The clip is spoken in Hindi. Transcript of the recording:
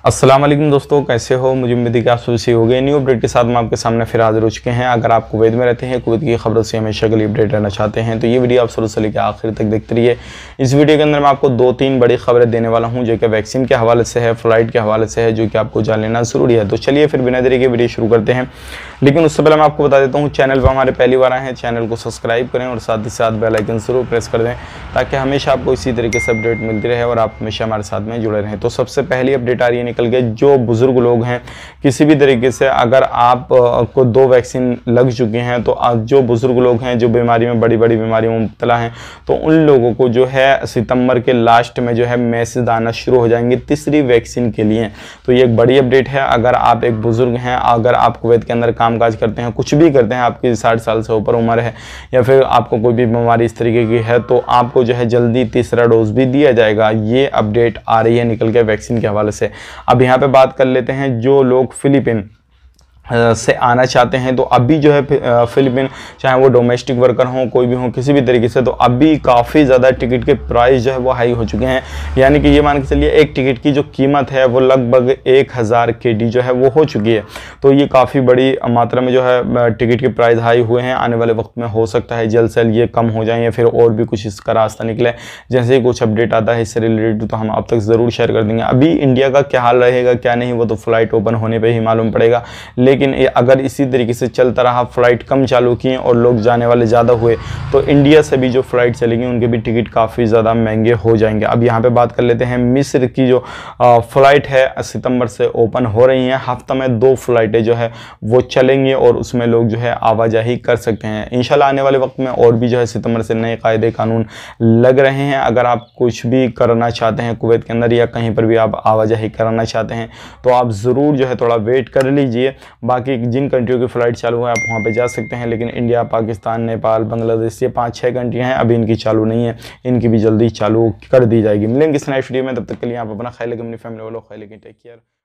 अस्सलाम वालेकुम दोस्तों, कैसे हो। मुझे उम्मीद है कि आप सभी हो गए। न्यू अपडेट के साथ हम आपके सामने फिर हाजिर हो चुके हैं। अगर आप कुवैत में रहते हैं, कुवैत की खबरों से हमेशा के लिए अपडेट रहना चाहते हैं तो ये वीडियो आप शुरू से लेकर आखिर तक देखते रहिए। इस वीडियो के अंदर मैं आपको 2-3 बड़ी खबरें देने वाला हूँ जो कि वैक्सीन के हवाले से है, फ्लाइट के हवाले से है, जो कि आपको जान लेना जरूरी है। तो चलिए फिर बिना देरी के वीडियो शुरू करते हैं। लेकिन उससे पहले मैं आपको बता देता हूँ, चैनल पर हमारे पहली बार आए हैं, चैनल को सब्सक्राइब करें और साथ ही साथ बेल आइकन जरूर प्रेस कर दें ताकि हमेशा आपको इसी तरीके से अपडेट मिलती रहे और आप हमेशा हमारे साथ में जुड़े रहें। तो सबसे पहली अपडेट आ रही है निकल के, जो बुजुर्ग लोग हैं किसी भी तरीके से अगर आप को 2 वैक्सीन लग चुकी हैं तो जो बुजुर्ग लोग हैं जो बीमारी में बड़ी बीमारियों में मुब्तला हैं तो उन लोगों को जो है सितंबर के लास्ट में जो है मैसेज आना शुरू हो जाएंगे तीसरी वैक्सीन के लिए। तो ये एक बड़ी अपडेट है। अगर आप एक बुजुर्ग हैं, अगर आप कुवैत के अंदर कामकाज करते हैं, कुछ भी करते हैं, आपकी 60 साल से ऊपर उम्र है या फिर आपको कोई भी बीमारी इस तरीके की है तो आपको जो है जल्दी तीसरा डोज भी दिया जाएगा। ये अपडेट आ रही है निकल के वैक्सीन के हवाले से। अब यहाँ पे बात कर लेते हैं, जो लोग फिलीपीन से आना चाहते हैं तो अभी जो है फिलीपीन, चाहे वो डोमेस्टिक वर्कर हों, कोई भी हो, किसी भी तरीके से, तो अभी काफ़ी ज़्यादा टिकट के प्राइस जो है वो हाई हो चुके हैं। यानी कि ये मान के चलिए एक टिकट की जो कीमत है वो लगभग 1000 KD जो है वो हो चुकी है। तो ये काफ़ी बड़ी मात्रा में जो है टिकट के प्राइस हाई हुए हैं। आने वाले वक्त में हो सकता है जल्द से जल्द ये कम हो जाए या फिर और भी कुछ इसका रास्ता निकले। जैसे ही कुछ अपडेट आता है इससे रिलेटेड तो हम आप तक ज़रूर शेयर कर देंगे। अभी इंडिया का क्या हाल रहेगा क्या नहीं वो तो फ्लाइट ओपन होने पर ही मालूम पड़ेगा। लेकिन अगर इसी तरीके से चलता रहा, फ्लाइट कम चालू किए और लोग जाने वाले ज़्यादा हुए तो इंडिया से भी जो फ्लाइट चलेंगी उनके भी टिकट काफ़ी ज़्यादा महंगे हो जाएंगे। अब यहाँ पे बात कर लेते हैं मिस्र की जो फ़्लाइट है सितंबर से ओपन हो रही हैं। हफ्ता में 2 फ्लाइटें जो है वो चलेंगी और उसमें लोग जो है आवाजाही कर सकते हैं। इंशाल्लाह आने वाले वक्त में और भी जो है सितंबर से नए कायदे कानून लग रहे हैं। अगर आप कुछ भी करना चाहते हैं कुवैत के अंदर या कहीं पर भी आप आवाजाही कराना चाहते हैं तो आप ज़रूर जो है थोड़ा वेट कर लीजिए। बाकी जिन कंट्रियों की फ़्लाइट चालू है आप वहाँ पे जा सकते हैं, लेकिन इंडिया, पाकिस्तान, नेपाल, बांग्लादेश, ये 5-6 कंट्रियाँ हैं अभी इनकी चालू नहीं है। इनकी भी जल्दी चालू कर दी जाएगी। मिलेंगे इस नेक्स्ट वीडियो में, तब तक के लिए आप अपना ख्याल रखें, अपनी फैमिली वालों ख्याल रखें। Take care.